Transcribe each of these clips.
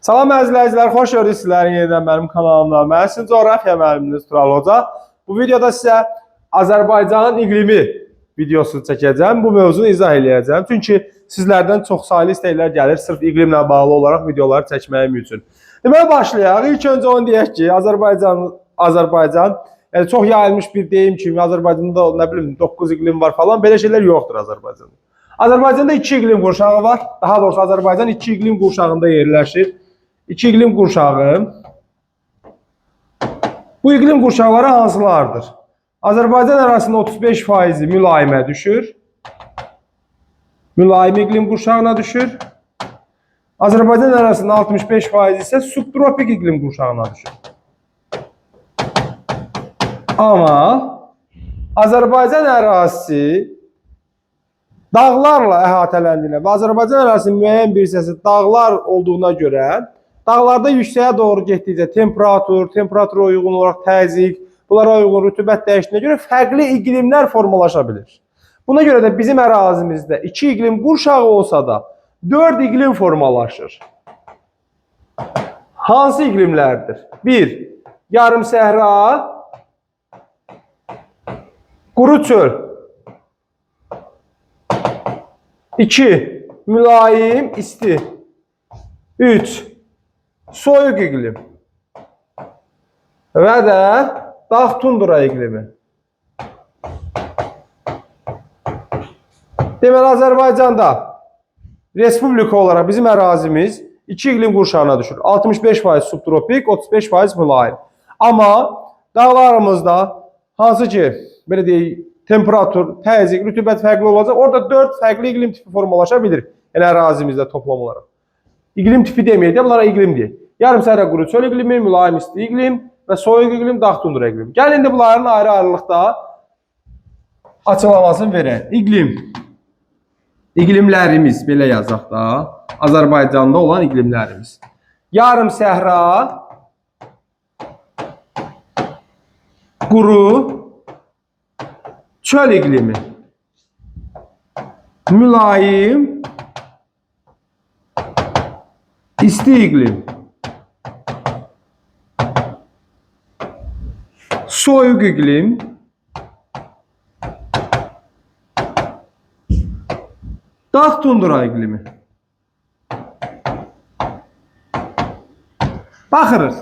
Salam əzizləyicilər, xoş gördük sizləri yenidən mənim kanalımda. Mən sizin coğrafiya müəlliminiz Tural Hoca. Bu videoda sizə Azərbaycanın iqlimi videosunu çəkəcəm. Bu mövzunu izah edəcəm. Çünki sizlərdən çox saylı istəklər gəlir sırf iqlimlə bağlı olaraq videoları çəkməyim üçün. Deməli başlayaq. İlk öncə onu deyək ki, Azərbaycan yəni çox yayılmış bir deyim kimi Azərbaycanda nə bilim 9 iqlim var falan, belə şeylər yoxdur Azərbaycanda. Azərbaycanda 2 iqlim qurşağı var. Daha doğrusu Azərbaycan 2 iqlim qurşağında yerləşir. 2 iqlim qurşağı. Bu iqlim qurşaqları hansılardır? Azərbaycan ərazisində 35% mülayimə düşür. Mülayim iqlim qurşağına düşür. Azərbaycan ərazisində 65% isə subtropik iqlim qurşağına düşür. Amma Azərbaycan ərazisi dağlarla əhatələndiyinə və Azərbaycan ərazisinin müəyyən bir hissəsi dağlar olduğuna görə dağlarda yüksəyə doğru getdikcə temperatura uyğun olaraq təzyiq, bunlara uyğun rütubət dəyişdiyinə görə fərqli iqlimlər formalaşa bilir. Buna görə də bizim ərazimizdə 2 iqlim qurşağı olsa da 4 iqlim formalaşır. Hansı iqlimlərdir? 1. Yarım səhra, quru çöl. 2. Mülayim, isti. 3. Soyuq iqlim. Və də dağ tundra iqlimi. Deməli, Azərbaycanda respublika olaraq bizim ərazimiz 2 iqlim qurşağına düşür. 65% subtropik, 35% mülayim. Amma dağlarımızda hansı ki, belə deyək, temperatur, təzyiq, rütubət fərqli olacaq, orada 4 fərqli iqlim tipi formalaşa bilir. Yəni ərazimizdə toplam olaraq. İqlim tipi deməyək də, bunlara iqlim deyək. Yarım səhra quru çöl iqlimi, mülayim isti iqlim və soyuq iqlim, dağ tundra iqlimi. Gəlin indi bunların ayrı-ayrılıqda açıqlamasını verək. İqlimlərimiz, belə yazaq da, Azərbaycanda olan iqlimlərimiz. Yarım səhra, quru çöl iqlimi, mülayim isti iqlim, soyuq iqlim, dağ tundra iqlimi. Baxırız.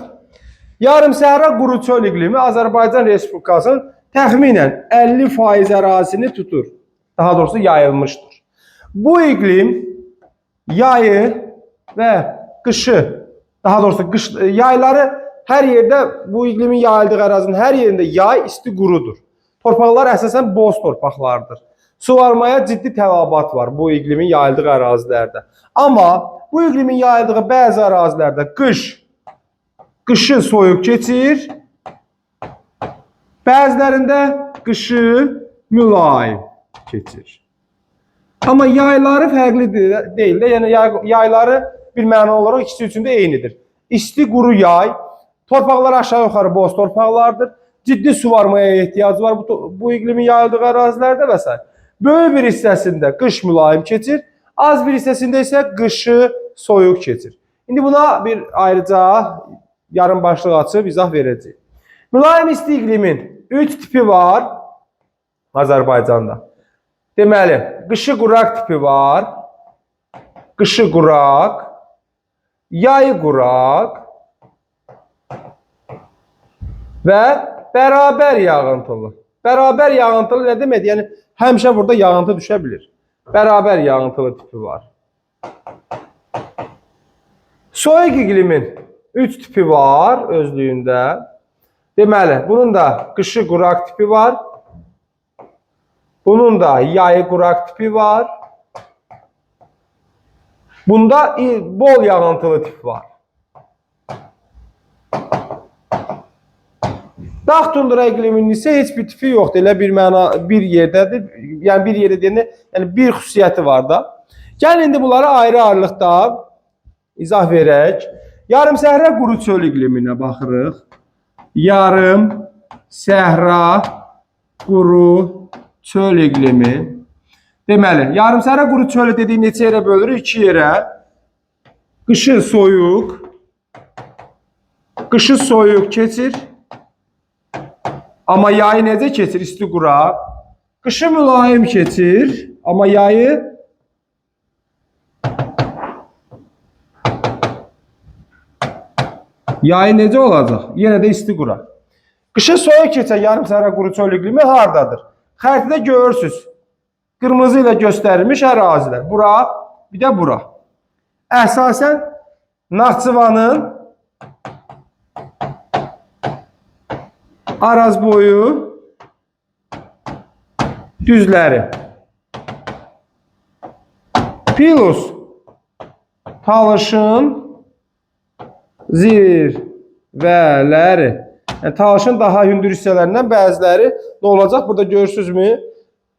Yarım səhra quru çöl iqlimi Azərbaycan Respublikasının təxminən 50% ərazisini tutur. Daha doğrusu yayılmışdır. Bu iqlim yayı və qışı, daha doğrusu yayları hər yerdə, bu iqlimin yayıldığı ərazinin hər yerində yay isti qurudur. Torpaqlar əsasən boz torpaqlardır. Suvarmaya ciddi tələbat var bu iqlimin yayıldığı ərazilərdə. Amma bu iqlimin yayıldığı bəzi ərazilərdə qışı soyuq keçir, bəzilərində qışı mülayim keçir. Amma yayları fərqli deyil də, yəni yayları bir məna olaraq ikisi üçün də eynidir. İsti quru yay, torpaqlar aşağı-yuxarı boz torpaqlardır. Ciddi suvarmaya ehtiyac var bu iqlimin yayıldığı ərazilərdə və s. Böyük bir hissəsində qış mülayim keçir, az bir hissəsində isə qışı soyuq keçir. İndi buna bir ayrıca yarım başlıq açıb izah verəcəyik. Mülayim isti iqlimin 3 tipi var Azərbaycanda. Deməli, qışı quraq tipi var, qışı quraq, yayı quraq və bərabər yağıntılı. Bərabər yağıntılı nə demək? Yəni, həmişə burada yağıntı düşə bilir. Bərabər yağıntılı tipi var. Soyuq iqlimin 3 tipi var özlüyündə. Deməli, bunun da qışı quraq tipi var. Bunun da yayı quraq tipi var. Bunda bol yağıntılı tip var. Dağ tundra iqliminin isə heç bir tipi yoxdur. Elə bir yerdədir. Yəni bir yerdə deyəndə, yəni bir xüsusiyyəti var da. Gəlin indi bunları ayrı-ayrılıqda izah verək. Yarım səhra quru çöl iqliminə baxırıq. Yarım səhra quru çöl iqlimi. Deməli, yarım səhra quru çölü dediyi neçə yerə bölürük? 2 yerə. Qışı soyuq, Qışı soyuq keçir. Amma yayı necə keçir? İsti quraq. Qışı mülayim keçir. Amma yayı necə olacaq? Yenə də isti quraq. Qışı soyuq keçən yarım sahra quru çöl iqlimi hardadır? Xəritədə görürsünüz. Qırmızı ilə göstərilmiş ərazilər. Bura, bir də bura. Əsasən Naxçıvanın Araz boyu düzləri. Plus Talışın zirvələri. Yəni, Talışın daha hündür hissələrindən bəziləri nə olacaq? Burada görürsünüzmü?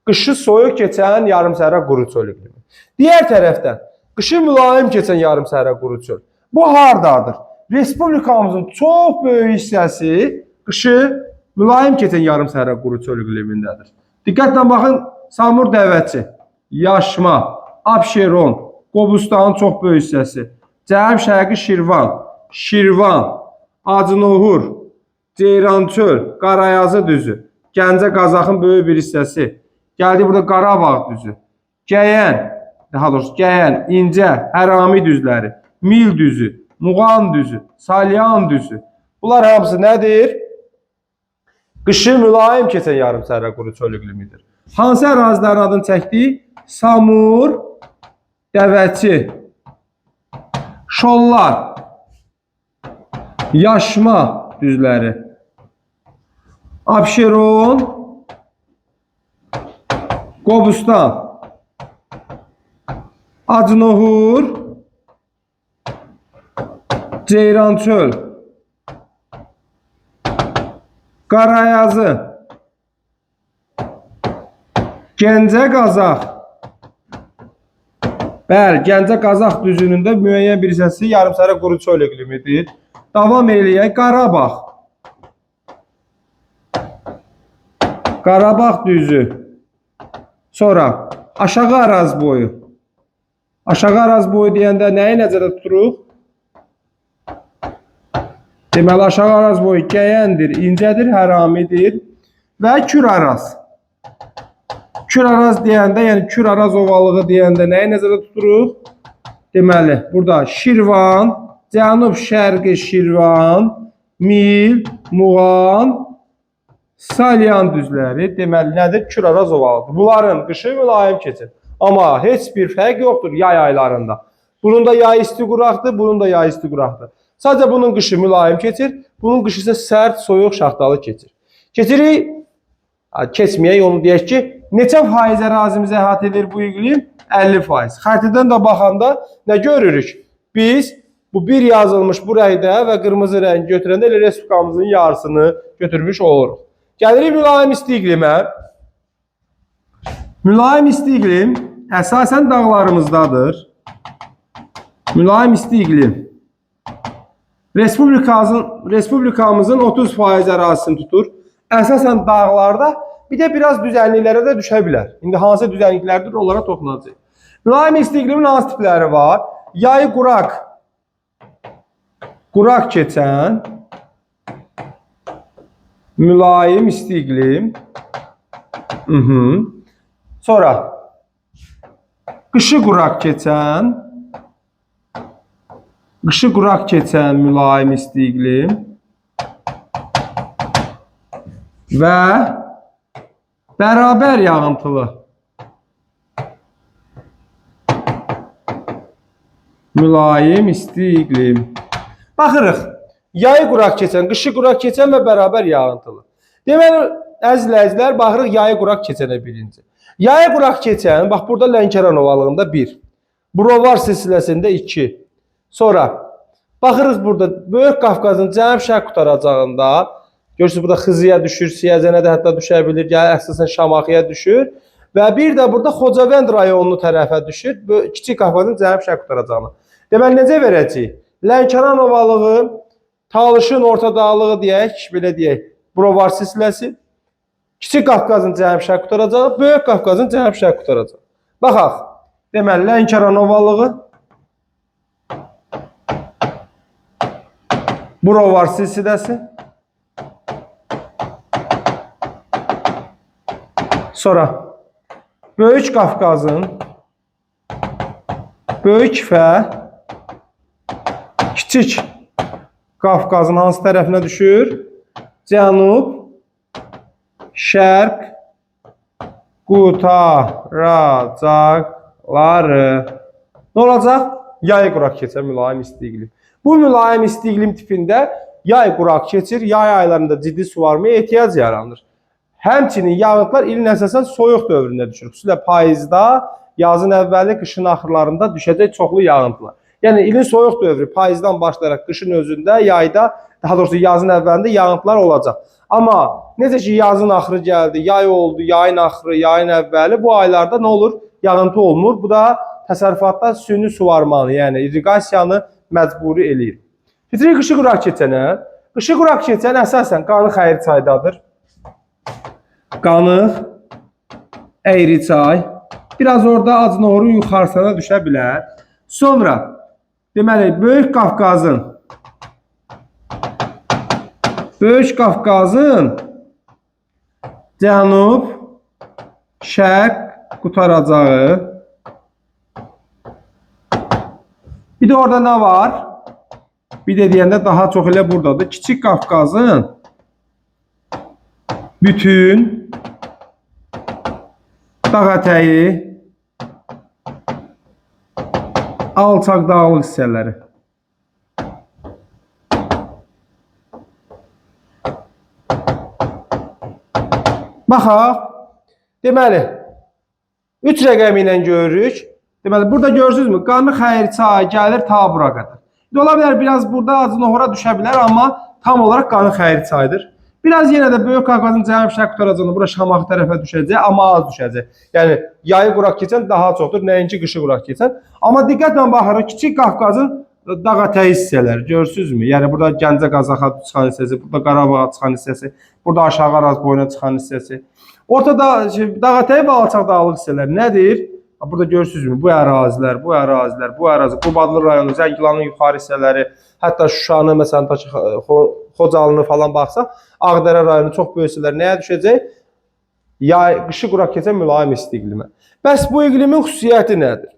Qışı soyuq keçən yarım sahra quru çöl iqlimi. Digər tərəfdən qışı mülayim keçən yarım sahra quru çöl. Bu hardadır? Respublikamızın çox böyük hissəsi qışı mülayim keçən yarım sahra quru çöl iqlimindədir. Diqqətlə baxın, Samur Dəvəçi, Yaşma, Abşeron, Qobustanın çox böyük hissəsi, Cənub-Şərqi Şirvan, Şirvan, Acınohur, Ceyrançöl, Qarayazı düzü, Gəncə Qazaxın böyük bir hissəsi, gəldi burada Qarabağ düzü, Gəyən, daha doğrusu Gəyən, İncə, Hərami düzləri, Mil düzü, Muğan düzü, Salyan düzü. Bunlar hamısı nədir? Qışı mülayim keçən yarım sahra quru çöl iqlimidir. Hansı ərazilərin adını çəkdik? Samur, Dəvəçi, Şollar, Yaşma düzləri, Abşeron, Qobustan, Acınohur, Ceyrançöl, Qarayazı, Gəncə Qazax. Bəli, Gəncə Qazax düzünün də müəyyən bir hissəsi yarım sahra quru çöl iqlimidir. Davam eləyək. Qarabağ. Qarabağ düzü. Sonra aşağı Araz boyu. Aşağı Araz boyu deyəndə nəyi nəzərdə tuturuq? Deməli, aşağı Araz boyu Gəyəndir, İncədir, Həramidir və Kür Araz. Kür Araz deyəndə, yəni Kür Araz ovalığı deyəndə nəyi nəzərdə tuturuq? Deməli, burada Şirvan, Cənub-Şərqi Şirvan, Mil, Muğan, Salyan düzləri. Deməli, nədir? Kür Araz ovalıdır. Bunların qışı mülayim keçir. Amma heç bir fərq yoxdur yay aylarında. Bunun da yay isti quraqdır, bunun da yay isti quraqdır. Sadəcə bunun qışı mülayim keçir, bunun qışı isə sərt, soyuq, şaxtalı keçir. Keçirik, keçməyək, onu deyək ki, neçə faiz ərazimizi əhatə edir bu iqlim? 50%. Xəritədən də baxanda nə görürük? Biz bu bir yazılmış bu rəngdə və qırmızı rəng götürəndə elə respublikamızın yarısını götürmüş oluruq. Gəlirik mülayim isti iqlimə. Mülayim isti iqlim əsasən dağlarımızdadır. Mülayim isti iqlim Respublikamızın 30% ərazisini tutur. Əsasən dağlarda, bir də biraz düzənliklərə də düşə bilər. İndi hansı düzənliklərdir, onlara toxunacaq. Mülayim isti iqlimin hansı tipləri var? Yayı quraq keçən mülayim isti iqlim. Sonra qışı quraq keçən mülayim isti iqlim və bərabər yağıntılı mülayim isti iqlim. Baxırıq, yayı quraq keçən, qışı quraq keçən və bərabər yağıntılı. Deməli, əziz izləyicilər, baxırıq yayı quraq keçənə birinci. Yayı quraq keçən, bax burada Lənkəran ovalığında 1, Brovar silsiləsində 2. Sonra baxırıq burada Böyük Qafqazın cənub-şərq qutaracağında, görürsünüz burada Xızıya düşür, Siyəzənə də hətta düşə bilir, əsasən Şamaxıya düşür və bir də burada Xocavənd rayonunu tərəfə düşür, Kiçik Qafqazın cənub-şərq qutaracağına. Deməli, necə verəcəyik? Lənkəran ovalığı, Talışın orta dağlığı deyək, belə deyək, Brovar silsiləsi, Kiçik Qafqazın cənub-şərq qutaracağı, Böyük Qafqazın cənub-şərq qutaracağı. Baxaq, deməli, Lənkəran ovalığı, Brovar silsiləsi. Sonra Böyük Qafqazın Böyük və Kiçik Qafqazın hansı tərəfinə düşür? Cənub, şərq qutaracaqları. Nə olacaq? Yay quraq keçər, mülayim isti iqlim. Bu mülayim isti iqlim tipində yay quraq keçir, yay aylarında ciddi suvarmaya ehtiyac yaranır. Həmçinin yağıntılar ilin əsasən soyuq dövründə düşür. Xüsusilə payızda, yazın əvvəli, qışın axırlarında düşəcək çoxlu yağıntılar. Yəni ilin soyuq dövrü payızdan başlayaraq qışın özündə, yayda, daha doğrusu yazın əvvəlində yağıntılar olacaq. Amma necə ki yazın axırı gəldi, yay oldu, yayın axırı, yayın əvvəli, bu aylarda nə olur? Yağıntı olmur. Bu da təsərrüfatda süni suvarmanı, yəni irriqasiyanı məcburi eləyir. Keçirik qışı quraq keçənə. Qışı quraq keçən əsasən Qanı Xəyri çaydadır. Qanıq, Əyriçay, biraz orada Acınoğrun yuxarısına düşə bilər. Sonra, deməli, Böyük Qafqazın cənub, şərq qutaracağı. Bir də orada nə var? Bir də deyəndə daha çox elə buradadır. Kiçik Qafqazın bütün dağ ətəyi, alçaq dağlıq hissələri. Baxaq, deməli, 3 rəqəmi ilə görürük. Deməli, burada görürsünüzmü? Qanı Xəyri çayı gəlir ta bura qədər. Ola bilər, biraz burada Acınoğra düşə bilər, amma tam olaraq Qanı Xəyri çayıdır. Biraz yenə də Böyük Qafqazın cənub şərq qutaracağında bura Şamaxı tərəfə düşəcək, amma az düşəcək. Yəni, yayı quraq keçən daha çoxdur, nəinki qışı quraq keçən. Amma diqqətlə baxırıq, Kiçik Qafqazın dağ ətəyi hissələri, görürsünüzmü? Yəni, burada Gəncə Qazaxa çıxan hissəsi, burada Qarabağa çıxan hissəsi, burada aşağı Araz boyuna çıxan hissəsi. Ortada dağ ətəyi və alçaq dağlıq hissələri nədir? Burada görürsünüzmü? Bu ərazilər, Qubadlı rayonu, Zəngilanın yuxarı hissələri, hətta Şuşanı, məsələn, Xocalını falan baxsaq, Ağdərə rayonu çox böyük hissələr nəyə düşəcək? Qışı quraq keçən mülayim isti iqlimə. Bəs bu iqlimin xüsusiyyəti nədir?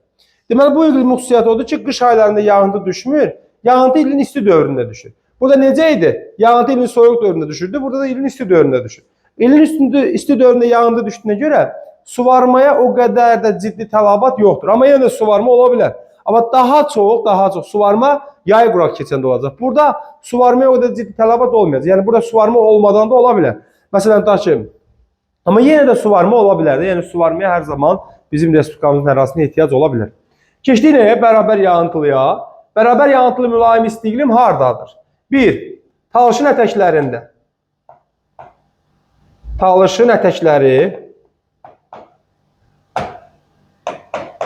Deməli, bu iqlimin xüsusiyyəti odur ki, qış aylarında yağıntı düşmür, yağıntı ilin isti dövründə düşür. Bu da necə idi? Yağıntı ilin soyuq dövründə düşürdü, burada da ilin isti dövründə düşür. İlin isti dövründə yağıntı düşdüyünə görə suvarmaya o qədər də ciddi tələbat yoxdur. Amma yenə də suvarma ola bilər. Amma daha çox suvarma yay quraq keçəndə olacaq. Burada suvarmaya o qədər ciddi tələbat olmayacaq. Yəni burada suvarma olmadan da ola bilər. Məsələn, da ki, amma yenə də suvarma ola bilər. Yəni suvarmaya hər zaman bizim respublikamızın ərazisində ehtiyac ola bilər. Keçdik nəyə? Bərabər yağıntılıya. Bərabər yağıntılı mülayim isti iqlim hardadır? 1. Talışın ətəklərində. Talışın ətəkləri.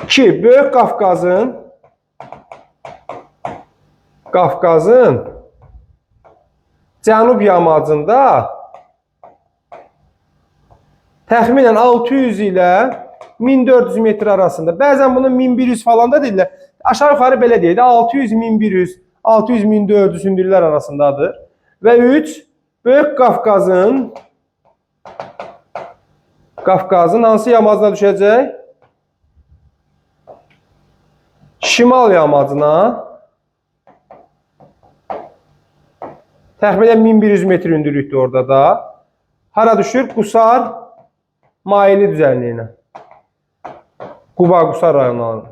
2. Böyük Qafqazın cənub yamacında təxminən 600 ilə 1400 metr arasında. Bəzən bunu 1100 falan da deyirlər. Aşağı yuxarı belə deyək də 600, 1100, 600, 1400 hündürlüklər arasındadır. Və 3. Böyük Qafqazın hansı yamacına düşəcək? Şimal yamacına təxminən 1100 metr hündürlükdür orada da. Hara düşür? Qusar maili düzənliyinə. Quba-Qusar rayonlarına.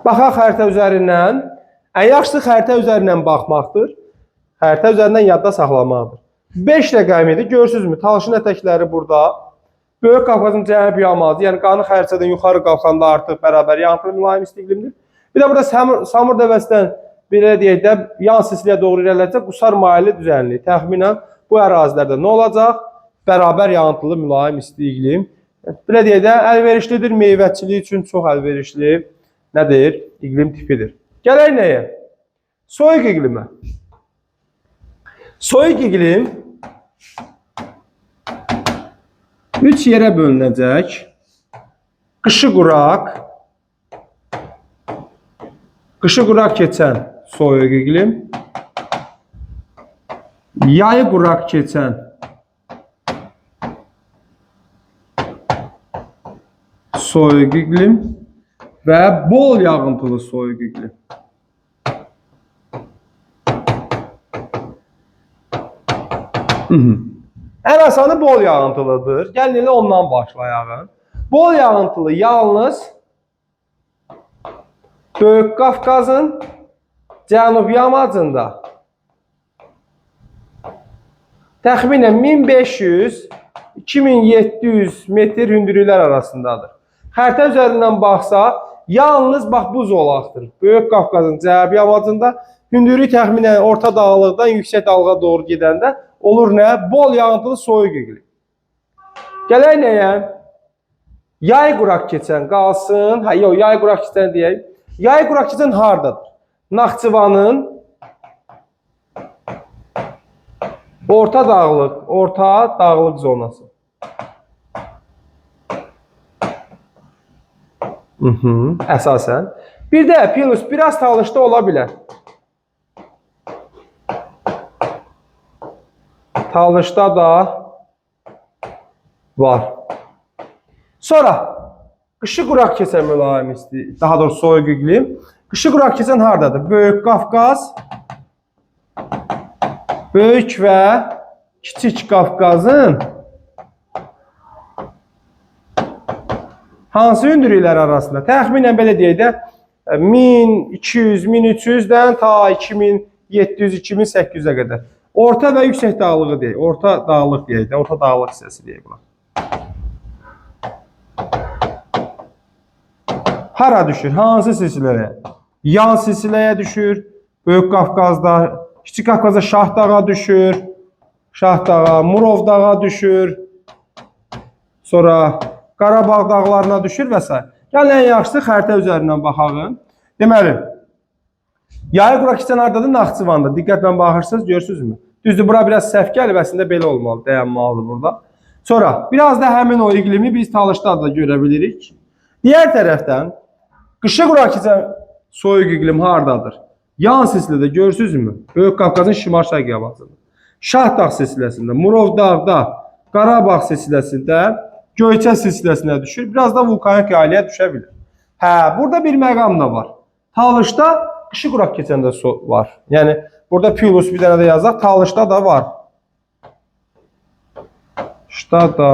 Baxaq xəritə üzərindən. Ən yaxşısı xəritə üzərindən baxmaqdır. Xəritə üzərindən yadda saxlamaqdır. 5 rəqəmidir. Görürsünüzmü? Talışın ətəkləri burada. Böyük Qafqazın cənub yamacı, yəni Qanı Xərçədən yuxarı qalxanda artıq bərabər yağıntılı mülayim isti iqlimdir. Bir də burada Samur dəvəsindən belə deyək də yan sisliyə doğru irəliləcək Qusar maili düzənliyi. Təxminən bu ərazilərdə nə olacaq? Bərabər yağıntılı mülayim isti iqlim. Belə deyək də əlverişlidir, meyvəçilik üçün çox əlverişli nədir? İqlim tipidir. Gələk nəyə? Soyuq iqlimə. Soyuq iqlim 3 yerə bölünəcək. Qışı quraq keçən soyuq iqlim. Yayı quraq keçən soyuq iqlim və bol yağıntılı soyuq iqlim. Ən asanı bol yağıntılıdır. Gəlin elə ondan başlayaq. Bol yağıntılı yalnız Böyük Qafqazın cənub yamacında təxminən 1500-2700 metr hündürlüklər arasındadır. Xəritə üzərindən baxsa, yalnız bax bu zolaqdır. Böyük Qafqazın cənub yamacında hündürlük təxminən orta dağlıqdan yüksək dalğa doğru gedəndə olur nə? Bol yağıntılı soyuq iqlim. Gələk nəyə? Yay quraq keçən qalsın. Yox, yay quraq keçən deyək. Yay quraq keçən hardadır? Naxçıvanın orta dağlıq zonası. Əsasən. Bir də plus biraz Talışda ola bilər. Talışda da var. Sonra qışı quraq keçən mülayim isti, daha doğrusu soyuq iqlim. Qışı quraq keçən hardadır? Böyük Qafqaz, Böyük və Kiçik Qafqazın hansı hündürlüklər arasında? Təxminən belə deyək də 1200-1300-dən ta 2700-2800-ə qədər. Orta və yüksək dağlığı deyək. Orta dağlıq deyək də, orta dağlıq hissəsi deyək buna. Hara düşür? Hansı silsiləyə? Yan silsiləyə düşür. Böyük Qafqazda, Kiçik Qafqazda Şah dağa düşür. Şah dağa, Murov dağa düşür. Sonra Qarabağ dağlarına düşür və s. Gəlin ən yaxşısı xəritə üzərindən baxaq. Deməli, yayı quraq keçən hardadır? Naxçıvanda. Diqqətlə baxırsınız, görürsünüzmü? Düzdür, bura biraz səhv gəlib, əslində belə olmalı, dayanmalıdır burada. Sonra, biraz da həmin o iqlimi biz Talışda da görə bilirik. Digər tərəfdən, qışı quraq keçən soyuq iqlim hardadır? Yan silsilədə görürsünüzmü? Böyük Qafqazın şimal-şərq yamacında. Şah dağ silsiləsində, Murov dağda, Qarabağ silsiləsində, Göyçə silsiləsinə düşür. Biraz da vulkanik yaylıya düşə bilir. Burada bir məqam da var. Talışda qışı quraq keçəndə var. Yəni, burada plus bir dənə də yazaq. Talışda da var. Talışda da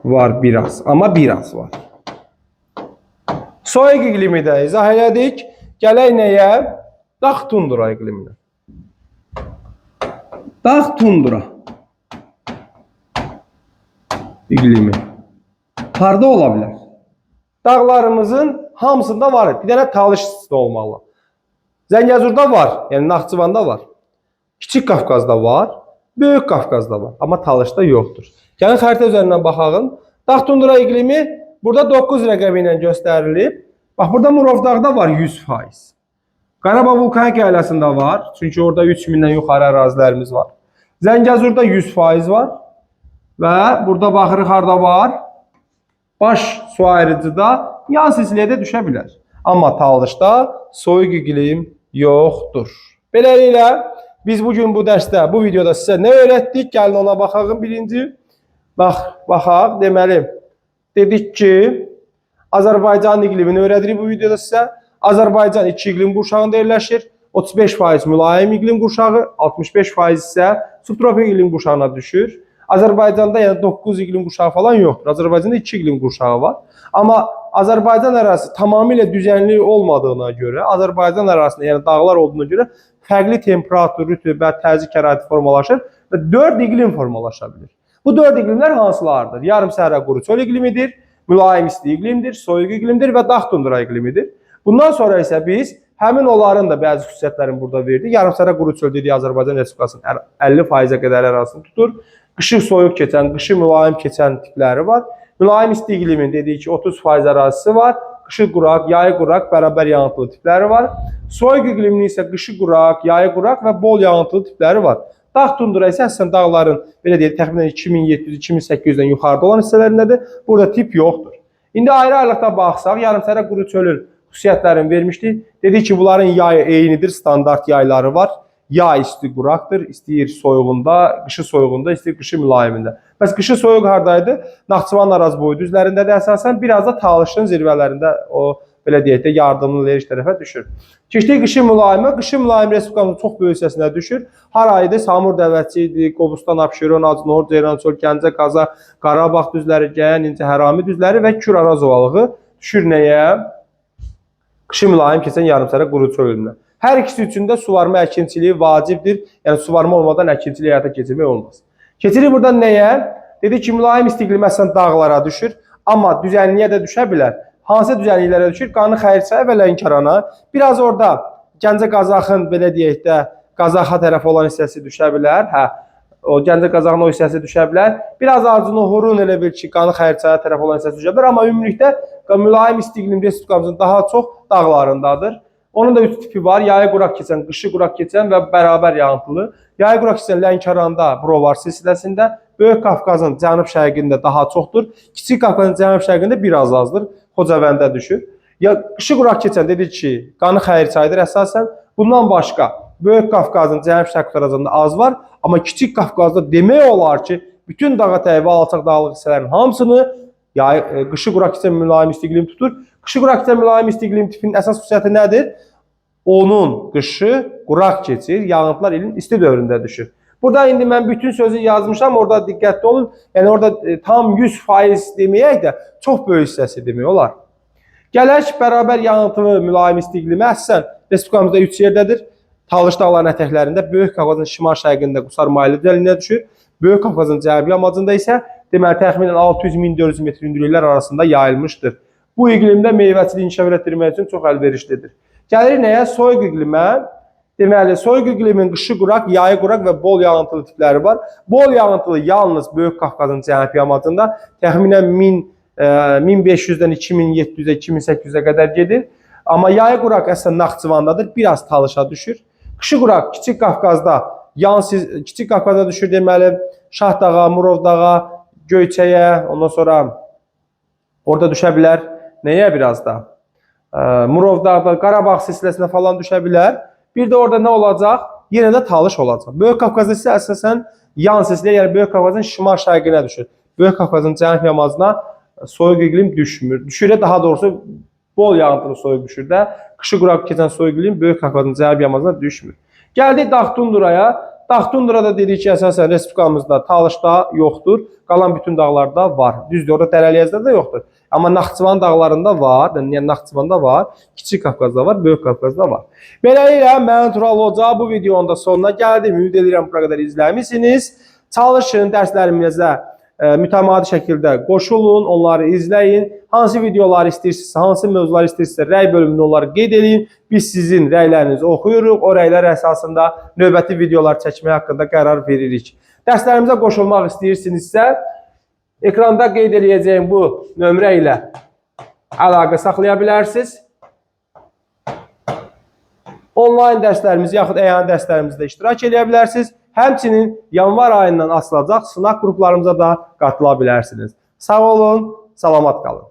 var biraz. Amma biraz var. Soyuq iqlimi də izah elədik. Gələk nəyə? Dağ tundra iqliminə. Dağ tundra iqlimi. Harda ola bilər? Dağlarımızın hamısında var. Bir dənə Talış hissəsində olmalı. Zəngəzurda var. Yəni Naxçıvanda var. Kiçik Qafqazda var. Böyük Qafqazda var. Amma Talışda yoxdur. Gəlin xəritə üzərindən baxaq. Dağ tundra iqlimi burada 9 rəqəmi ilə göstərilib. Bax, burada Murov dağda var 100%. Qarabağ vulkanik yaylasında var. Çünki orada 3000-dən yuxarı ərazilərimiz var. Zəngəzurda 100% var. Və burada baxırıq harda var. Baş su ayırıcıda yan silsiləyə də düşə bilər. Amma Talışda soyuq iqlim yoxdur. Beləliklə, biz bugün bu dərsdə, bu videoda sizə nə öyrətdik? Gəlin ona baxaq birinci. Baxaq, deməli, dedik ki, Azərbaycan iqlimini öyrədirik bu videoda sizə. Azərbaycan 2 iqlim qurşağında yerləşir. 35% mülayim iqlim qurşağı, 65% isə subtropik iqlim qurşağına düşür. Azərbaycanda yəni 9 iqlim qurşağı falan yoxdur. Azərbaycanda 2 iqlim qurşağı var. Amma Azərbaycan ərazisi tamamilə düzənlik olmadığına görə, Azərbaycan ərazisində yəni dağlar olduğuna görə fərqli temperatur, rütubət, təzyiq şəraiti formalaşır və 4 iqlim formalaşa bilir. Bu 4 iqlimlər hansılardır? Yarım səhra quru çöl iqlimidir, mülayim isti iqlimdir, soyuq iqlimdir və dağ tundra iqlimidir. Bundan sonra isə biz həmin onların da bəzi xüsusiyyətlərini burada verdik. Yarım səhra quru çöl dediyi Azərbaycan Respublikasının 50%-ə qədər ərazisini tutur. Qışı soyuq keçən, qışı mülayim keçən tipləri var. Mülayim isti iqlimin dediyi ki 30% ərazisi var. Qışı quraq, yayı quraq, bərabər yağıntılı tipləri var. Soyuq iqlimin isə qışı quraq, yayı quraq və bol yağıntılı tipləri var. Dağ tundra isə əslən dağların belə deyək təxminən 2700-2800-dən yuxarıda olan hissələrindədir. Burada tip yoxdur. İndi ayrı-ayrılıqda baxsaq, yarım səhra quru çölün xüsusiyyətlərini vermişdik. Dedik ki, bunların yayı eynidir, standart yayları var. Yay isti quraqdır, istəyir soyuğunda, qışı soyuğunda, istəyir qışı mülayimində. Bəs qışı soyuq hardaydı? Naxçıvan Araz boyu düzlərindədir əsasən, biraz da Talışın zirvələrində o belə deyək də yardımlı Leriş tərəfə düşür. Keçdik qışı mülayimə. Qışı mülayim Respublikamızın çox böyük hissəsinə düşür. Haraydı? Samur Dəvəçi idi, Qobustan, Abşeron, Acnor, Ceyrançol, Gəncə, Qaza, Qarabağ düzləri, Gəyan, İncə, Hərami düzləri və Kür Araz ovalığı düşür nəyə? Qışı mülayim keçən yarımsərə quru çölünə. Hər ikisi üçün də suvarma əkinçiliyi vacibdir. Yəni suvarma olmadan əkinçiliyi həyata keçirmək olmaz. Keçirik buradan nəyə? Dedi ki, mülayim istiqlim əslən dağlara düşür, amma düzənliyə də düşə bilər. Hansı düzənliklərə düşür? Qanı Xəyrçaya və Lənkərana. Biraz orada Gəncə Qazaxın belə deyək də Qazaxa tərəf olan hissəsi düşə bilər. Hə, o Gəncə Qazaxın o hissəsi düşə bilər. Biraz Arzunohurun elə bil ki, Qanı Xəyrçaya tərəf olan hissəsi düşə bilər, amma ümumilikdə mülayim istiqlim Respublikamızın daha çox dağlarındadır. Onun da 3 tipi var. Yayı quraq keçən, qışı quraq keçən və bərabər yağıntılı. Yayı quraq keçən Lənkəranda, Brovar silsiləsində, Böyük Qafqazın cənub-şərqində daha çoxdur. Kiçik Qafqazın cənub-şərqində biraz azdır. Xocavəndə düşür. Ya qışı quraq keçən dedik ki, Qanı Xəyrçaydır əsasən. Bundan başqa Böyük Qafqazın cənub-şərq qutaracağında az var, amma Kiçik Qafqazda demək olar ki, bütün dağa təyi və alçaq dağlıq hissələrin hamısını qışı quraq keçən mülayim istiqlim tutur. Qışı quraq keçən mülayim istiqlim tipinin əsas xüsusiyyəti nədir? Onun qışı quraq keçir, yağıntılar ilin isti dövründə düşür. Burada indi mən bütün sözü yazmışam, orada diqqətli olun. Yəni orada tam 100% deməyək də çox böyük hissəsi demək olar. Gələk bərabər yağıntılı mülayim istiqlimə əsasən Respublikamızda 3 yerdədir. Talış dağlarının ətəklərində, Böyük Qafqazın şimal-şərqində Qusar maylı düzənliyinə düşür. Böyük Qafqazın cənubi yamacında isə deməli təxminən 600-1400 metr hündürlüklər arasında yayılmışdır. Bu iqlimdə meyvəçiliyi inkişaf etdirmək üçün çox əlverişlidir. Gəlir nəyə? Soyuq iqlimə. Deməli, soyuq iqlimin qışı quraq, yayı quraq və bol yağıntılı tipləri var. Bol yağıntılı yalnız Böyük Qafqazın cənubi yamacında təxminən 1500-dən 2700-ə, 2800-ə qədər gedir. Amma yayı quraq əslən Naxçıvandadır, biraz Talışa düşür. Qışı quraq Kiçik Qafqazda, Kiçik Qafqazda düşür deməli, Şahdağa, Murovdağa, Göyçəyə, ondan sonra orada düşə bilər. Nəyə biraz da? Murovdağda, Qarabağ silsiləsində falan düşə bilər. Bir də orada nə olacaq? Yenə də Talış olacaq. Böyük Qafqazda isə əsasən yan silsilə, yəni Böyük Qafqazın şimal-şərqinə düşür. Böyük Qafqazın cənub yamacına soyuq iqlim düşmür. Düşür, daha doğrusu bol yağıntılı soyuq düşür də. Qışı quraq keçən soyuq iqlim Böyük Qafqazın cənub yamacına düşmür. Gəldik Dağ Tunduraya. Dağ Tundurada dedik ki, əsasən Respublikamızda Talışda yoxdur. Qalan bütün dağlarda var. Düzdür, orada Dərəliyəzdə də yoxdur. Amma Naxçıvan dağlarında var, yəni Naxçıvanda var, Kiçik Qafqazda var, Böyük Qafqazda var. Beləliklə, mən Tural Hoca bu videonun da sonuna gəldim. Ümid edirəm bu qədər izləmişsiniz. Çalışın dərslərimizə mütəmadi şəkildə qoşulun, onları izləyin. Hansı videoları istəyirsinizsə, hansı mövzuları istəyirsinizsə, rəy bölümündə onları qeyd edin. Biz sizin rəylərinizi oxuyuruq. O rəylər əsasında növbəti videolar çəkmək haqqında qərar veririk. Dərslərimizə qoşulmaq istəyirsinizsə, ekranda qeyd edəcəyim bu nömrə ilə əlaqə saxlaya bilərsiniz. Onlayn dərslərimizi yaxud əyani dərslərimizdə iştirak edə bilərsiniz. Həmçinin yanvar ayından asılacaq sınaq qruplarımıza da qatıla bilərsiniz. Sağ olun, salamat qalın.